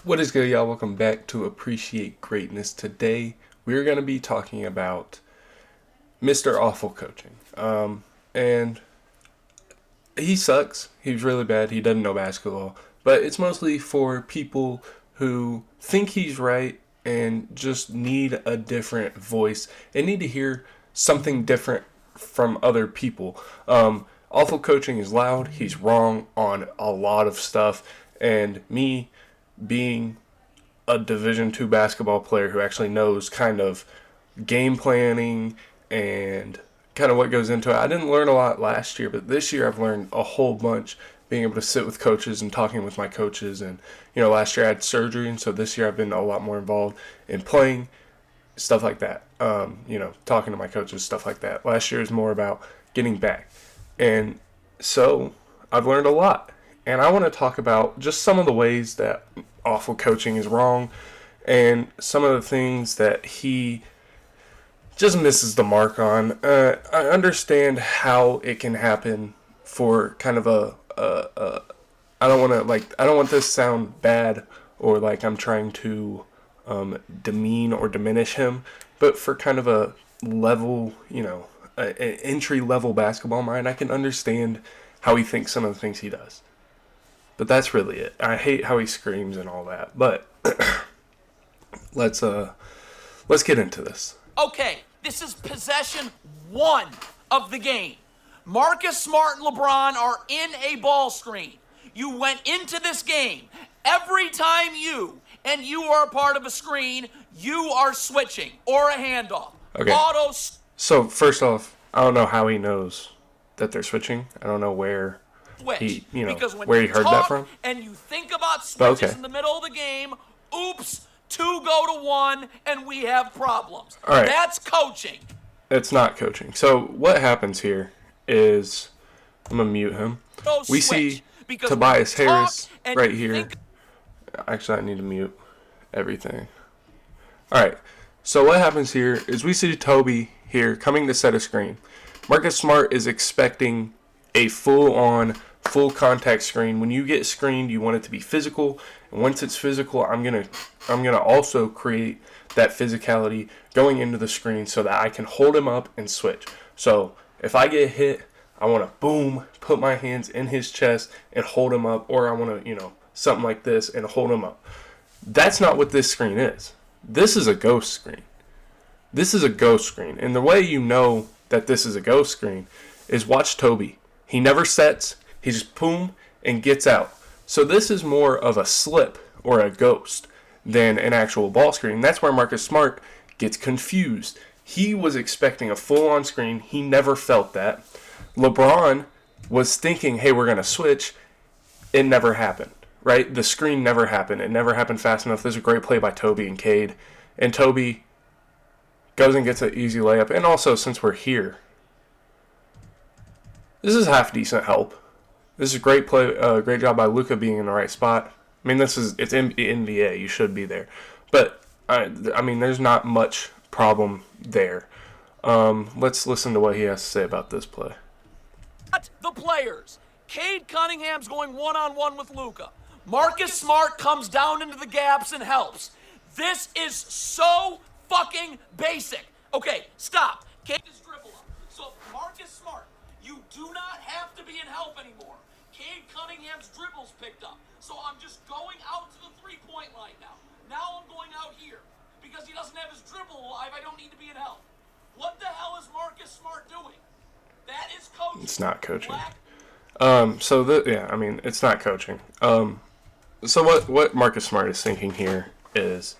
What is good, y'all? Welcome back to Appreciate Greatness. Today, we're going to be talking about Mr. Awful Coaching. And he sucks. He's really bad. He doesn't know basketball. But it's mostly for people who think he's right and just need a different voice and need to hear something different from other people. Awful Coaching is loud. He's wrong on a lot of stuff. And me being a Division two basketball player who actually knows kind of game planning and kind of what goes into it. I didn't learn a lot last year, but this year I've learned a whole bunch being able to sit with coaches and talking with my coaches. And, last year I had surgery, and so this year I've been a lot more involved in playing, stuff like that. Talking to my coaches, stuff like that. Last year was more about getting back. And so I've learned a lot. And I want to talk about just some of the ways that awful coaching is wrong and some of the things that he just misses the mark on. I understand how it can happen for kind of I don't want this to sound bad or like I'm trying to demean or diminish him, but for kind of a level, an entry level basketball mind, I can understand how he thinks some of the things he does. But that's really it. I hate how he screams and all that. But let's get into this. Okay, this is possession one of the game. Marcus Smart and LeBron are in a ball screen. You went into this game. Every time you are a part of a screen, you are switching or a handoff. Okay. So first off, I don't know how he knows that they're switching. I don't know where switch. Because when where you he heard talk that from. And you think about switches in the middle of the game, oops, two go to one, and we have problems. All right. That's coaching. It's not coaching. So what happens here is, I'm going to mute him. We see Tobias Harris right here. Actually, I need to mute everything. All right. So what happens here is we see Toby here coming to set a screen. Marcus Smart is expecting a full contact screen. When you get screened, you want it to be physical. And once it's physical, I'm gonna also create that physicality going into the screen so that I can hold him up and switch. So if I get hit, I want to boom, put my hands in his chest and hold him up, or I want to, something like this and hold him up. That's not what this screen is. This is a ghost screen. This is a ghost screen. And the way you know that this is a ghost screen is watch Toby. He never sets. He just boom and gets out. So this is more of a slip or a ghost than an actual ball screen. That's where Marcus Smart gets confused. He was expecting a full-on screen. He never felt that. LeBron was thinking, hey, we're going to switch. It never happened, right? The screen never happened. It never happened fast enough. There's a great play by Toby and Cade. And Toby goes and gets an easy layup. And also, since we're here, this is half decent help. This is a great play, great job by Luka being in the right spot. I mean, it's NBA. You should be there. But, there's not much problem there. Let's listen to what he has to say about this play. The players. Cade Cunningham's going one-on-one with Luka. Marcus Smart comes down into the gaps and helps. This is so fucking basic. Okay, stop. Cade is dribble up. So Marcus Smart, you do not have to be in help anymore. Cade Cunningham's dribble's picked up. So I'm just going out to the three-point line now. Now I'm going out here. Because he doesn't have his dribble alive, I don't need to be in help. What the hell is Marcus Smart doing? That is coaching. It's not coaching. It's not coaching. So what Marcus Smart is thinking here is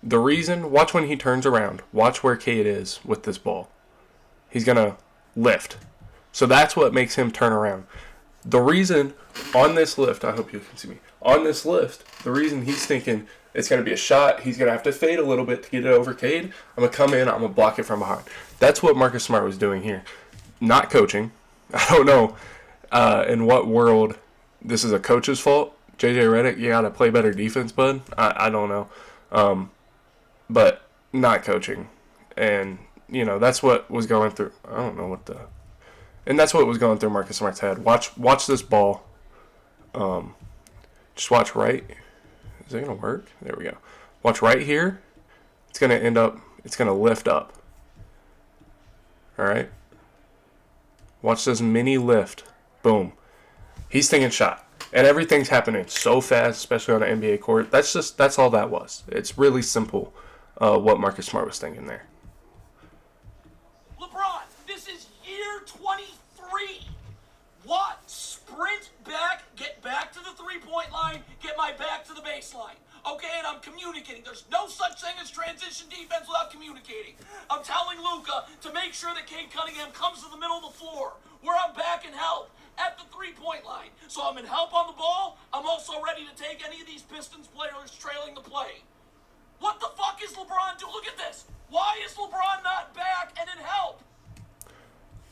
the reason, watch when he turns around. Watch where Cade is with this ball. He's going to lift. So that's what makes him turn around. The reason on this lift, I hope you can see me, on this lift, the reason he's thinking it's going to be a shot, he's going to have to fade a little bit to get it over Cade. I'm going to come in, I'm going to block it from behind. That's what Marcus Smart was doing here. Not coaching. I don't know in what world this is a coach's fault. JJ Redick, you got to play better defense, bud. I don't know. But not coaching. And, that's what was going through. I don't know what the... And that's what was going through Marcus Smart's head. Watch this ball. Just watch right. Is it going to work? There we go. Watch right here. It's going to end up, it's going to lift up. All right. Watch this mini lift. Boom. He's thinking shot. And everything's happening so fast, especially on an NBA court. That's all that was. It's really simple what Marcus Smart was thinking there. LeBron, this is year 23. What? Sprint back, get back to the three-point line, get my back to the baseline. Okay, and I'm communicating. There's no such thing as transition defense without communicating. I'm telling Luka to make sure that Cade Cunningham comes to the middle of the floor where I'm back and help at the three-point line. So I'm in help on the ball. I'm also ready to take any of these Pistons players trailing the play. What the fuck is LeBron doing? Look at this. Why is LeBron not back and in help?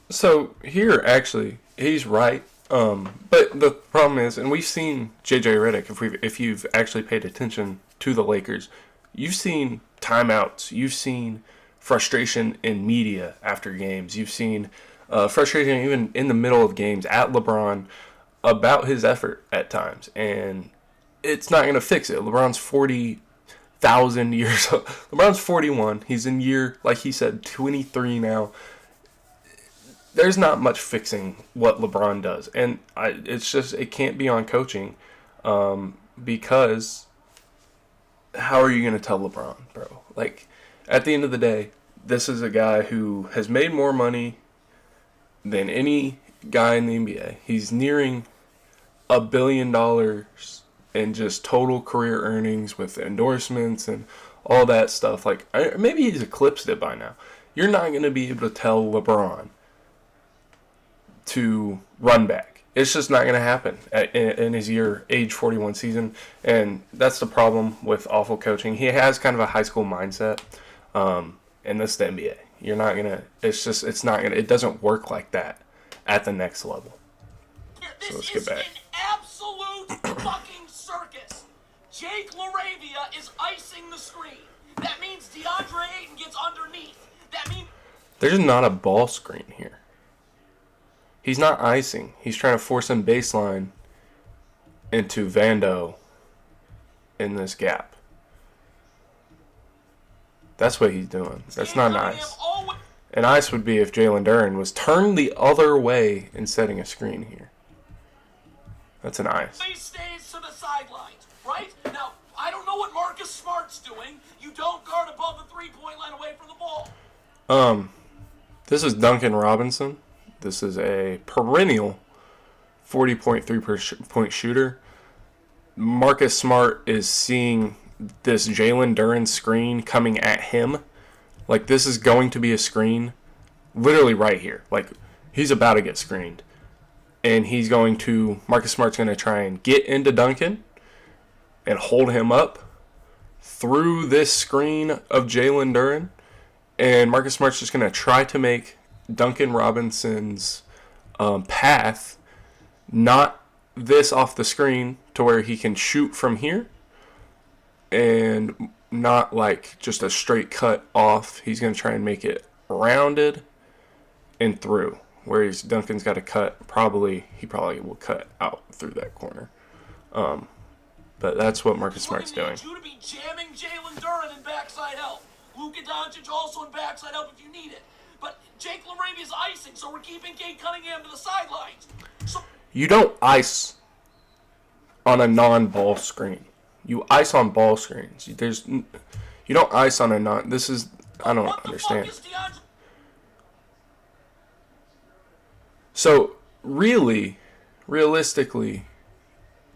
So here, actually, he's right. But the problem is, and we've seen JJ Redick, if you've actually paid attention to the Lakers, you've seen timeouts, you've seen frustration in media after games, you've seen frustration even in the middle of games at LeBron about his effort at times, and it's not going to fix it. LeBron's 40,000 years old. LeBron's 41. He's in year, like he said, 23 now. There's not much fixing what LeBron does, and it can't be on coaching, because how are you going to tell LeBron, bro? Like, at the end of the day, this is a guy who has made more money than any guy in the NBA. He's nearing $1 billion in just total career earnings with endorsements and all that stuff. Like, maybe he's eclipsed it by now. You're not going to be able to tell LeBron to run back. It's just not going to happen in his age 41 season, and that's the problem with awful coaching. He has kind of a high school mindset, and this is the NBA. You're not going to, it's not going to, it doesn't work like that at the next level. This so let's get back. Is an absolute fucking circus. Jake LaRavia is icing the screen. That means DeAndre Ayton gets underneath. That means there's not a ball screen here. He's not icing. He's trying to force him baseline into Vando in this gap. That's what he's doing. That's not an ice. An ice would be if Jalen Duren was turned the other way and setting a screen here. That's an ice. He stays to the sidelines, right? Now, I don't know what Marcus Smart's doing. You don't guard above the three-point line away from the ball. This is Duncan Robinson. This is a perennial 40.3-point shooter. Marcus Smart is seeing this Jalen Duren screen coming at him. Like, this is going to be a screen literally right here. Like, he's about to get screened. And Marcus Smart's going to try and get into Duncan and hold him up through this screen of Jalen Duren. And Marcus Smart's just going to try to make Duncan Robinson's path not this off the screen to where he can shoot from here and not like just a straight cut off. He's going to try and make it rounded and through, whereas Duncan's got to cut. He probably will cut out through that corner. But that's what Marcus Smart's doing. You to be jamming Jalen Duren in backside help. Luka Doncic also in backside help if you need it. But Jake LaRavia's icing, so we're keeping Cade Cunningham to the sidelines. You don't ice on a non-ball screen. You ice on ball screens. You don't ice on a non. This is, I don't understand. So realistically,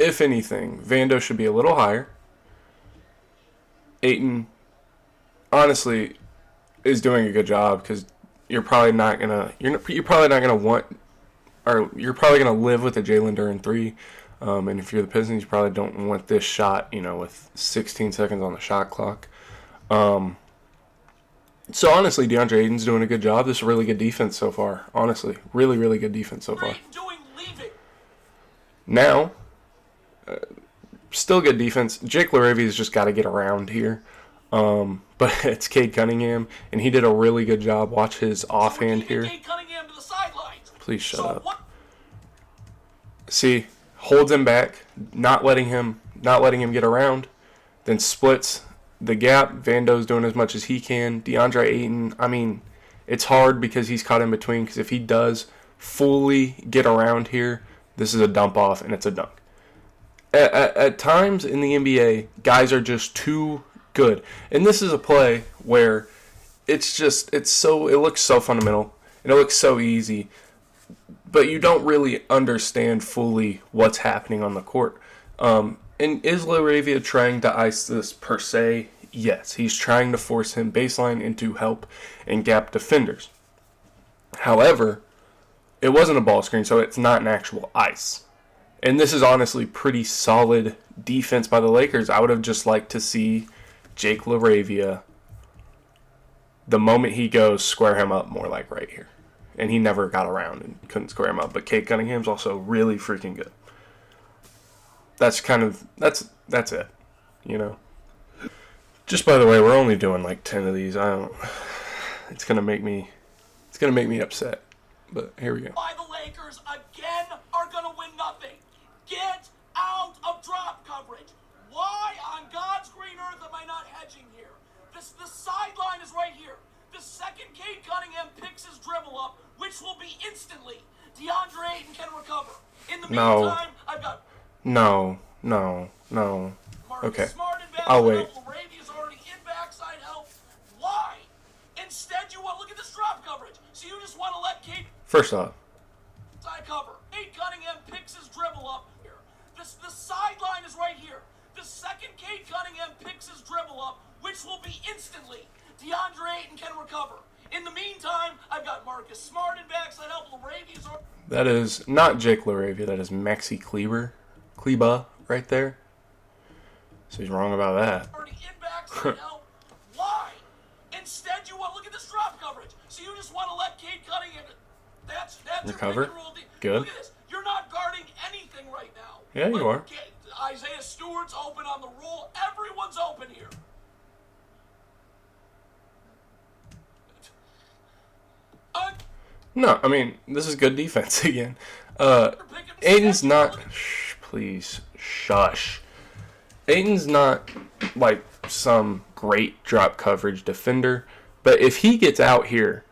if anything, Vando should be a little higher. Ayton, honestly, is doing a good job because you're probably not gonna want, or you're probably gonna live with a Jalen Duren 3. And if you're the Pistons, you probably don't want this shot, with 16 seconds on the shot clock. So honestly, DeAndre Ayton's doing a good job. This is really good defense so far. Honestly, really, really good defense so far. Now, still good defense. Jake LaRavia's just got to get around here. But it's Cade Cunningham, and he did a really good job. Watch his offhand here. Please shut up. See, holds him back, not letting him get around, then splits the gap. Vando's doing as much as he can. DeAndre Ayton, I mean, it's hard because he's caught in between, because if he does fully get around here, this is a dump off and it's a dunk. At times in the NBA, guys are just too good. And this is a play where it looks so fundamental and it looks so easy, but you don't really understand fully what's happening on the court. And is LaRavia trying to ice this per se? Yes, he's trying to force him baseline into help and gap defenders. However, it wasn't a ball screen, so it's not an actual ice. And this is honestly pretty solid defense by the Lakers. I would have just liked to see Jake LaRavia, the moment he goes, square him up more like right here. And he never got around and couldn't square him up. But Cade Cunningham's also really freaking good. That's it, you know. Just by the way, we're only doing like 10 of these. It's gonna make me upset. But here we go. Why the Lakers again are gonna win nothing. Get out of drop coverage. Why on God's green earth am I not hedging here? The sideline is right here. The second Cade Cunningham picks his dribble up, which will be instantly, DeAndre Ayton can recover. In the meantime, I've got... No. Okay. I'll wait. LaRavia's already in backside help. Why? Instead, you want to look at this drop coverage. So you just want to let Cade... First off, side cover. Cade Cunningham picks his dribble up here. The sideline is right here. The second Cade Cunningham picks his dribble up, which will be instantly, DeAndre Ayton can recover. In the meantime, I've got Marcus Smart in backside help. LaRavia's... That is not Jake LaRavia. That is Maxi Kleber right there. So he's wrong about that. Already in backside help. Why? Instead, you want to look at this drop coverage. So you just want to let Cade Cunningham... That's recover. Good. Good. Look at this. You're not guarding anything right now. Yeah, you are. Isaiah Stewart's open on the roll. Everyone's open here. No, I mean, this is good defense again. Ayton's not... Please, shush. Ayton's not like some great drop coverage defender, but if he gets out here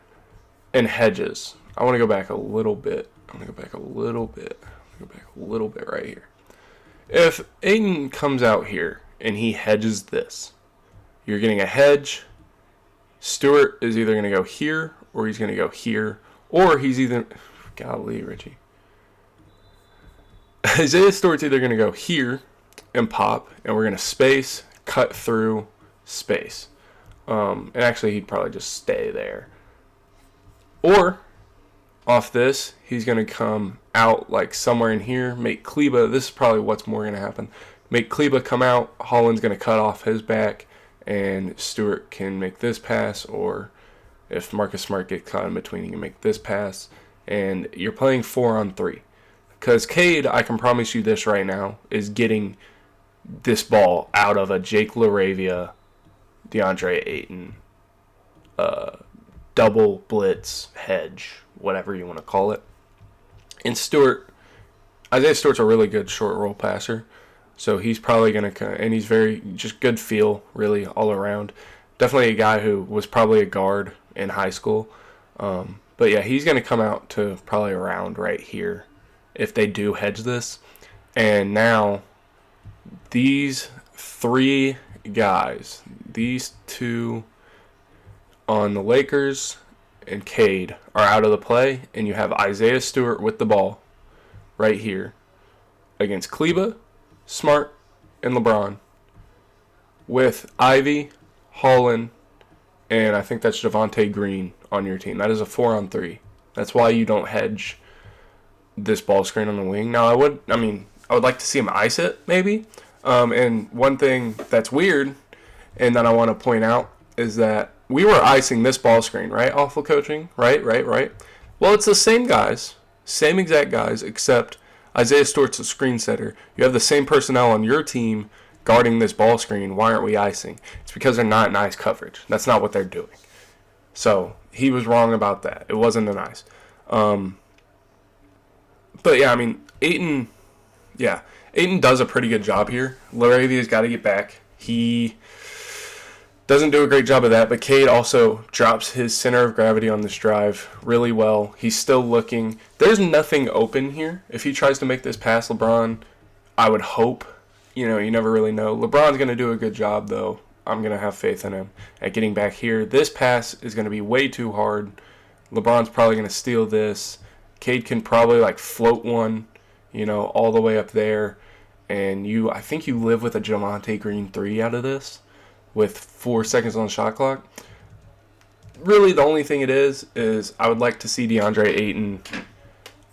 and hedges... I want to go back a little bit. Right here. If Ayton comes out here and he hedges this, you're getting a hedge. Stewart is either going to go here or he's going to go here, or he's either... Golly, Richie. Isaiah Stewart's either going to go here and pop, and we're going to space, cut through, space. And actually, he'd probably just stay there. Or... off this, he's going to come out like somewhere in here, make Kleber, this is probably what's more going to happen, make Kleber come out, Holland's going to cut off his back, and Stewart can make this pass, or if Marcus Smart gets caught in between, he can make this pass, and you're playing 4-on-3. Because Cade, I can promise you this right now, is getting this ball out of a Jake LaRavia, DeAndre Ayton, double blitz hedge, whatever you want to call it. And Isaiah Stewart's a really good short roll passer, so he's probably going to, and he's very, just good feel, really, all around. Definitely a guy who was probably a guard in high school. But yeah, he's going to come out to probably around right here if they do hedge this. And now, these three guys, these two on the Lakers and Cade are out of the play, and you have Isaiah Stewart with the ball right here against Kleber, Smart, and LeBron with Ivy, Holland, and I think that's Javonte Green on your team. That is a 4-on-3. That's why you don't hedge this ball screen on the wing. Now, I would like to see him ice it, maybe. And one thing that's weird and that I want to point out is that we were icing this ball screen, right? Awful coaching, right? Well, it's the same guys, same exact guys, except Isaiah Stewart's a screen setter. You have the same personnel on your team guarding this ball screen. Why aren't we icing? It's because they're not in ice coverage. That's not what they're doing. So he was wrong about that. It wasn't an ice. But yeah, I mean, Ayton does a pretty good job here. LaRavia's got to get back. He doesn't do a great job of that, but Cade also drops his center of gravity on this drive really well. He's still looking. There's nothing open here. If he tries to make this pass, LeBron, I would hope, you never really know. LeBron's going to do a good job, though. I'm going to have faith in him at getting back here. This pass is going to be way too hard. LeBron's probably going to steal this. Cade can probably float one, all the way up there. And I think you live with a Javonte Green 3 out of this with 4 seconds on the shot clock. Really, the only thing it is I would like to see DeAndre Ayton.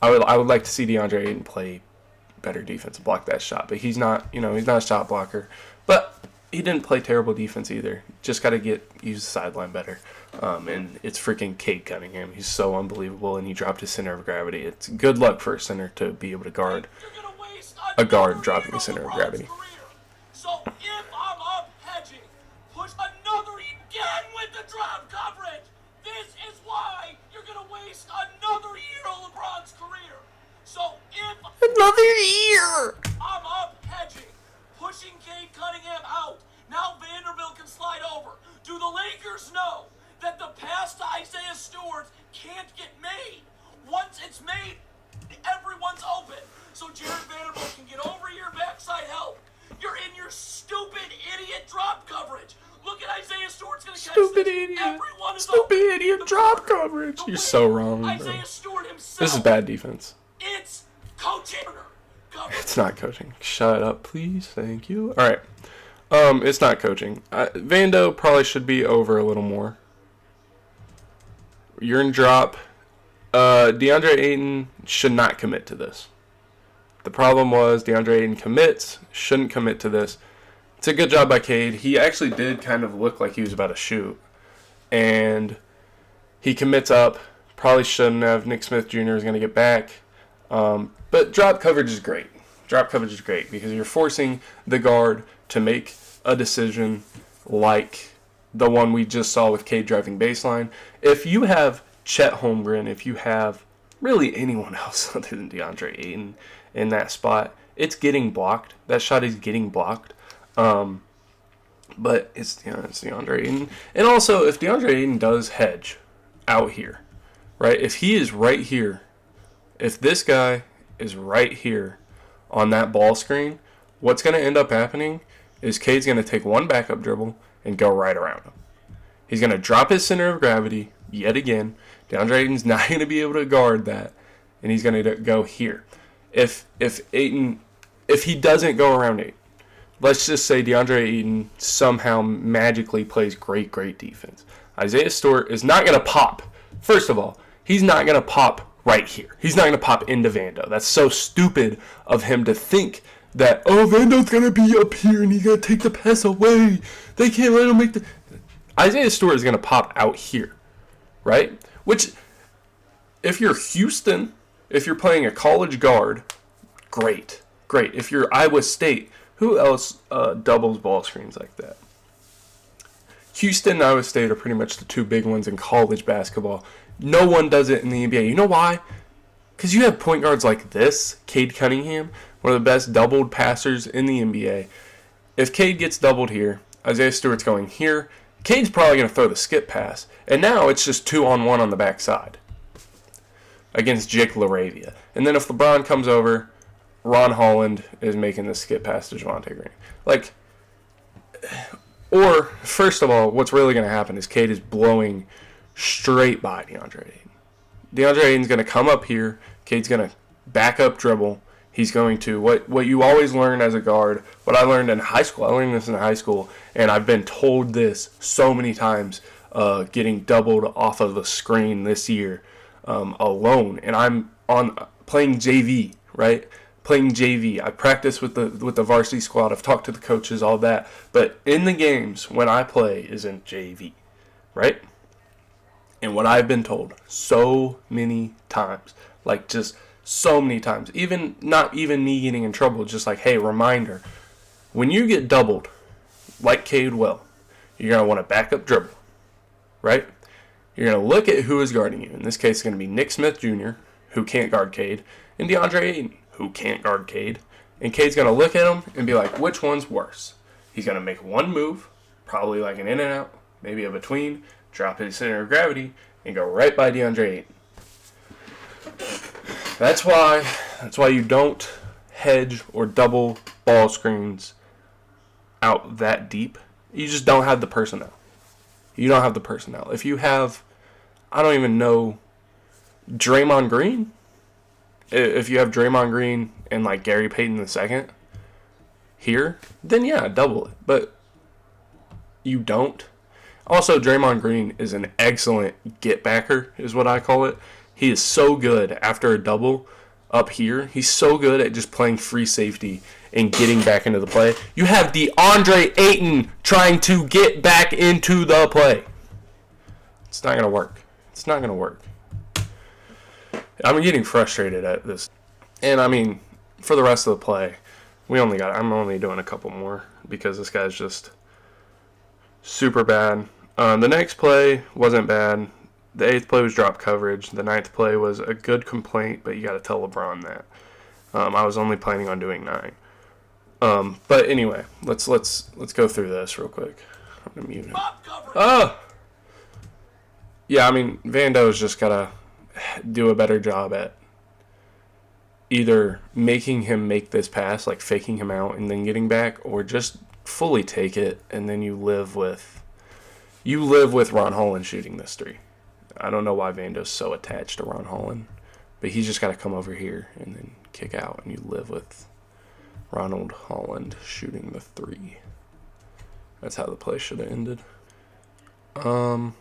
I would like to see DeAndre Ayton play better defense and block that shot, but he's not. He's not a shot blocker. But he didn't play terrible defense either. Just got to use the sideline better. And it's freaking Cade Cunningham. He's so unbelievable, and he dropped his center of gravity. It's good luck for a center to be able to guard a guard dropping the center of gravity. So if I'm up hedging, push another again with the drop coverage. This is why you're going to waste another year of LeBron's career. So if another year, I'm up hedging, pushing Cade Cunningham out. Now Vanderbilt can slide over. Do the Lakers know that the pass to Isaiah Stewart can't get made? Once it's made, everyone's open. So Jared Vanderbilt can get over your backside help. You're in your stupid idiot drop coverage. Look at Isaiah Stewart's going to catch stupid this. idiot. Everyone is stupid open. Idiot drop coverage. You're so wrong, bro. Isaiah Stewart himself. This is bad defense. It's coaching. It's not coaching. Shut up, please. Thank you. All right. It's not coaching. Vando probably should be over a little more. You're in drop. DeAndre Ayton should not commit to this. The problem was DeAndre Ayton commits, shouldn't commit to this. It's a good job by Cade. He actually did kind of look like he was about to shoot. And he commits up. Probably shouldn't have. Nick Smith Jr. is going to get back. But drop coverage is great. Drop coverage is great because you're forcing the guard to make a decision like the one we just saw with Cade driving baseline. If you have Chet Holmgren, if you have really anyone else other than DeAndre Ayton in that spot, it's getting blocked. That shot is getting blocked. But it's DeAndre Ayton. And also, if DeAndre Ayton does hedge out here, right? If he is right here, if this guy is right here on that ball screen, what's going to end up happening is Cade's going to take one backup dribble and go right around him. He's going to drop his center of gravity yet again. DeAndre Ayton's not going to be able to guard that, and he's going to go here. If he doesn't go around Ayton, let's just say DeAndre Ayton somehow magically plays great defense. Isaiah Stewart is not going to pop. First of all, he's not going to pop right here. He's not going to pop into Vando. That's so stupid of him to think that, Vando's going to be up here and he's going to take the pass away. They can't let him make the... Isaiah Stewart is going to pop out here, right? Which, if you're Houston, if you're playing a college guard, great. If you're Iowa State, who else doubles ball screens like that? Houston and Iowa State are pretty much the two big ones in college basketball. No one does it in the NBA. You know why? Because you have point guards like this, Cade Cunningham, one of the best doubled passers in the NBA. If Cade gets doubled here, Isaiah Stewart's going here. Cade's probably going to throw the skip pass. And now it's just 2-on-1 on the backside against Jake LaRavia. And then if LeBron comes over, Ron Holland is making the skip pass to Javonte Green. Or, first of all, what's really going to happen is Cade is blowing straight by DeAndre Ayton. DeAndre Ayton's going to come up here. Cade's going to back up dribble. He's going to, what you always learn as a guard, what I learned in high school, I learned this in high school, and I've been told this so many times, getting doubled off of the screen this year alone. And I'm playing JV, right? Playing JV. I practice with the varsity squad. I've talked to the coaches, all that. But in the games, when I play, is in JV, right? And what I've been told so many times, just so many times, not even me getting in trouble, just hey, reminder, when you get doubled, like Cade will, you're going to want to back up dribble, right? You're going to look at who is guarding you. In this case, it's going to be Nick Smith Jr., who can't guard Cade, and DeAndre Ayton, who can't guard Cade. And Cade's going to look at him and be like, which one's worse? He's going to make one move, probably like an in and out, maybe a between, drop his center of gravity, and go right by DeAndre Ayton. That's why you don't hedge or double ball screens out that deep. You just don't have the personnel. You don't have the personnel. If you have, I don't even know, Draymond Green. If you have Draymond Green and like Gary Payton II here, then yeah, double it. But you don't. Also, Draymond Green is an excellent get-backer, is what I call it. He is so good after a double up here. He's so good at just playing free safety and getting back into the play. You have DeAndre Ayton trying to get back into the play. It's not going to work. It's not going to work. I'm getting frustrated at this. And, I mean, for the rest of the play, I'm only doing a couple more because this guy's just super bad. The next play wasn't bad. The 8th play was drop coverage. The 9th play was a good complaint, but you got to tell LeBron that. I was only planning on doing 9. But anyway, let's go through this real quick. I'm gonna mute it. Yeah, I mean, Vando's just gotta do a better job at either making him make this pass, like faking him out and then getting back, or just fully take it and then you live with Ron Holland shooting this 3. I don't know why Vando's so attached to Ron Holland, but he's just got to come over here and then kick out, and you live with Ronald Holland shooting the 3. That's how the play should have ended. So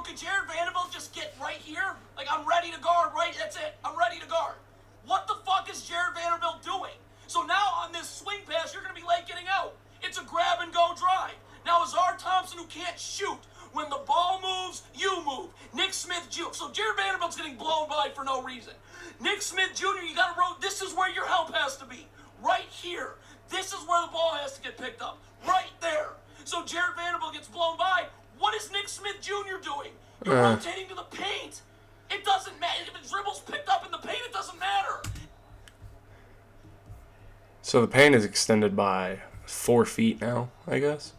could Jared Vanderbilt just get right here? Like, I'm ready to guard, right? That's it. I'm ready to guard. What the fuck is Jared Vanderbilt doing? So now on this swing pass, you're going to be late getting out. It's a grab-and-go drive. Now Azar Thompson, who can't shoot, when the ball moves, you move. Nick Smith Jr. So Jared Vanderbilt's getting blown by for no reason. Nick Smith Jr., you got to roll. This is where your help has to be. Right here. This is where the ball has to get picked up. Right there. So Jared Vanderbilt gets blown by. What is Nick Smith Jr. doing? You're rotating to the paint. It doesn't matter. If the dribble's picked up in the paint, it doesn't matter. So the paint is extended by 4 feet now, I guess.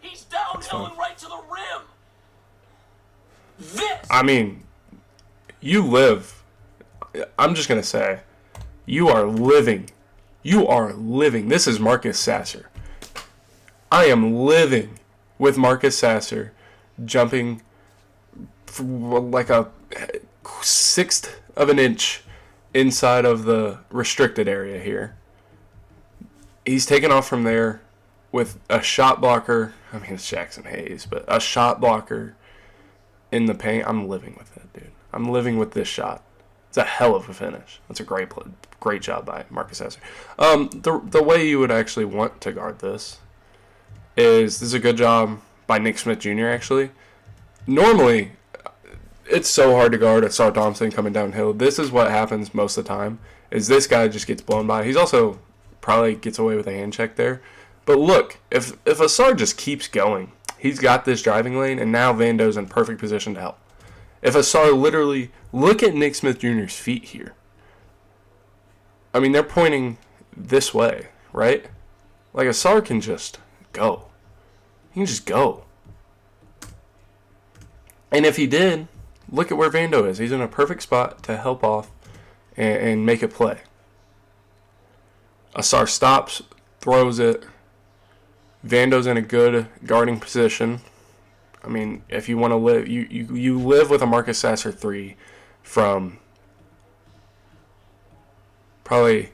He's downhill and right to the rim. This. I mean, I'm just going to say, you are living. This is Marcus Sasser. I am living with Marcus Sasser jumping like a 1/6 of an inch inside of the restricted area here. He's taken off from there with a shot blocker. I mean, it's Jackson Hayes, but a shot blocker in the paint. I'm living with it, dude. I'm living with this shot. It's a hell of a finish. That's a great job by Marcus Sasser. The way you would actually want to guard this is a good job by Nick Smith Jr. actually. Normally, it's so hard to guard Azar Thompson coming downhill. This is what happens most of the time, is this guy just gets blown by. He's also probably gets away with a hand check there. But look, if Azar just keeps going, he's got this driving lane, and now Vando's in perfect position to help. If Azar literally, look at Nick Smith Jr.'s feet here. I mean, they're pointing this way, right? Like, Azar can just go. He can just go. And if he did, look at where Vando is. He's in a perfect spot to help off and make a play. Azar stops, throws it. Vando's in a good guarding position. I mean, if you want to live, you live with a Marcus Sasser 3 from probably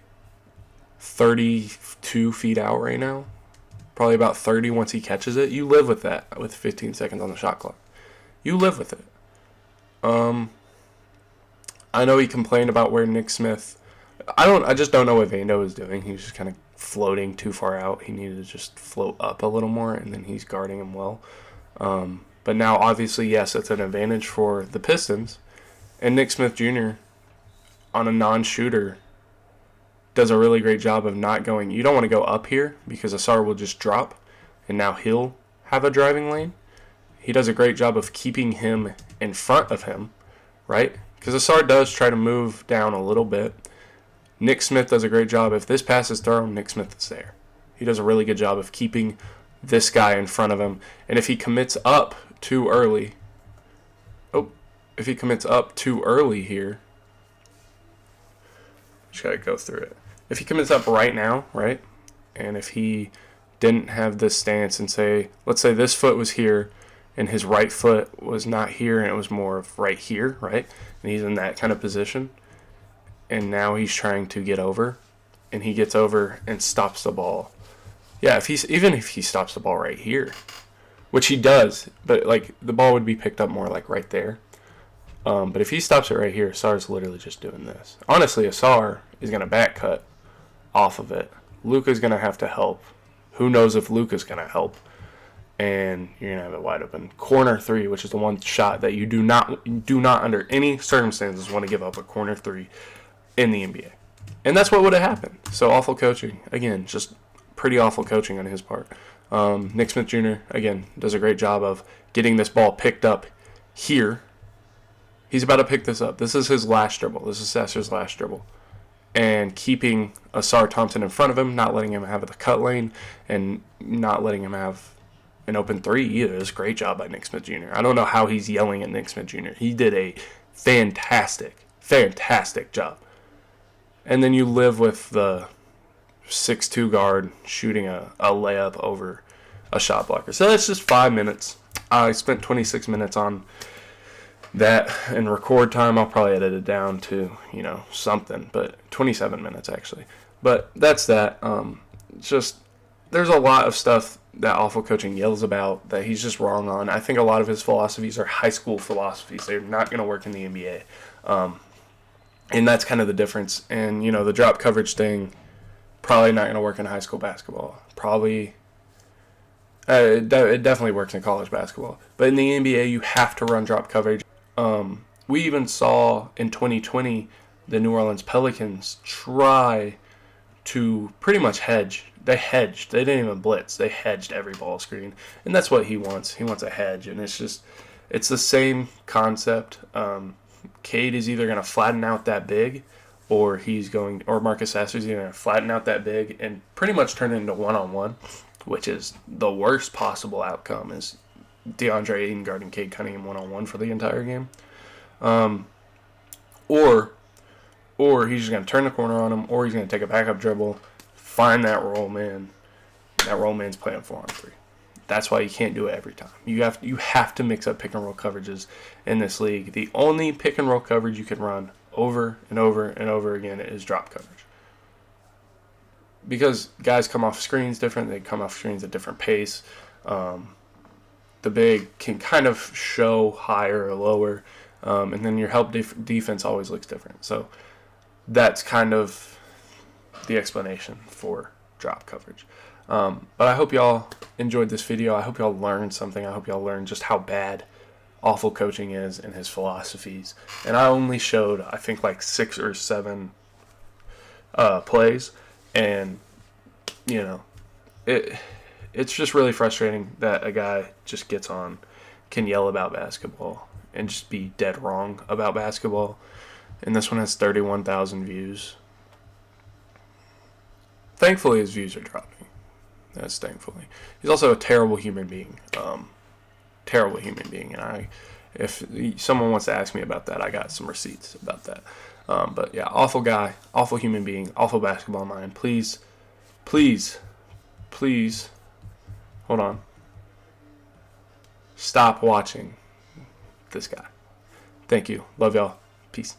32 feet out right now. Probably about 30 once he catches it. You live with that with 15 seconds on the shot clock. You live with it. I know he complained about where Nick Smith. I just don't know what Vando is doing. He's just kind of floating too far out. He needed to just float up a little more, and then he's guarding him well. But now, obviously, yes, it's an advantage for the Pistons. And Nick Smith Jr., on a non-shooter, does a really great job of not going. You don't want to go up here because Azar will just drop, and now he'll have a driving lane. He does a great job of keeping him in front of him, right? Because Azar does try to move down a little bit. Nick Smith does a great job. If this pass is thrown, Nick Smith is there. He does a really good job of keeping this guy in front of him. And if he commits up too early, if he commits up too early here, just gotta go through it. If he commits up right now, right, and if he didn't have this stance and say, let's say this foot was here and his right foot was not here and it was more of right here, right, and he's in that kind of position, and now he's trying to get over, and he gets over and stops the ball. Yeah, even if he stops the ball right here, which he does, but like the ball would be picked up more like right there. But if he stops it right here, Sarr's literally just doing this. Honestly, Sarr is going to back cut off of it. Luka's going to have to help. Who knows if Luka's going to help? And you're going to have it wide open. Corner three, which is the one shot that you do not under any circumstances want to give up a corner three in the NBA. And that's what would have happened. So awful coaching. Again, just pretty awful coaching on his part. Nick Smith Jr., again, does a great job of getting this ball picked up here. He's about to pick this up. This is his last dribble. This is Sasser's last dribble. And keeping Ausar Thompson in front of him, not letting him have the cut lane, and not letting him have an open three either. It was a great job by Nick Smith Jr. I don't know how he's yelling at Nick Smith Jr. He did a fantastic job. And then you live with the 6'2 guard shooting a layup over a shot blocker. So that's just 5 minutes. I spent 26 minutes on that in record time. I'll probably edit it down to, something, but 27 minutes actually. But that's that. Just there's a lot of stuff that awful coaching yells about that he's just wrong on. I think a lot of his philosophies are high school philosophies. They're not going to work in the NBA. And that's kind of the difference. And, the drop coverage thing, probably not going to work in high school basketball. Probably, it definitely works in college basketball. But in the NBA, you have to run drop coverage. We even saw in 2020 the New Orleans Pelicans try to pretty much hedge. They hedged. They didn't even blitz. They hedged every ball screen. And that's what he wants. He wants a hedge. And it's the same concept. Cade is either going to flatten out that big, or Marcus Sasser is either going to flatten out that big and pretty much turn it into one-on-one, which is the worst possible outcome, is DeAndre Ayton guarding Cade Cunningham one-on-one for the entire game. Or he's just going to turn the corner on him, or he's going to take a backup dribble, find that roll man. That roll man's playing 4-on-3. That's why you can't do it every time. You have to mix up pick and roll coverages in this league. The only pick and roll coverage you can run over and over and over again is drop coverage. Because guys come off screens different. They come off screens at different pace. The big can kind of show higher or lower. And then your help defense always looks different. So that's kind of the explanation for drop coverage. But I hope y'all enjoyed this video. I hope y'all learned something. I hope y'all learned just how bad awful coaching is and his philosophies. And I only showed, I think, like 6 or 7 plays. And, it's just really frustrating that a guy just can yell about basketball and just be dead wrong about basketball. And this one has 31,000 views. Thankfully, his views are dropping. That's thankfully. He's also a terrible human being. And if someone wants to ask me about that, I got some receipts about that. But yeah, awful guy, awful human being, awful basketball mind. Please, hold on. Stop watching this guy. Thank you. Love y'all. Peace.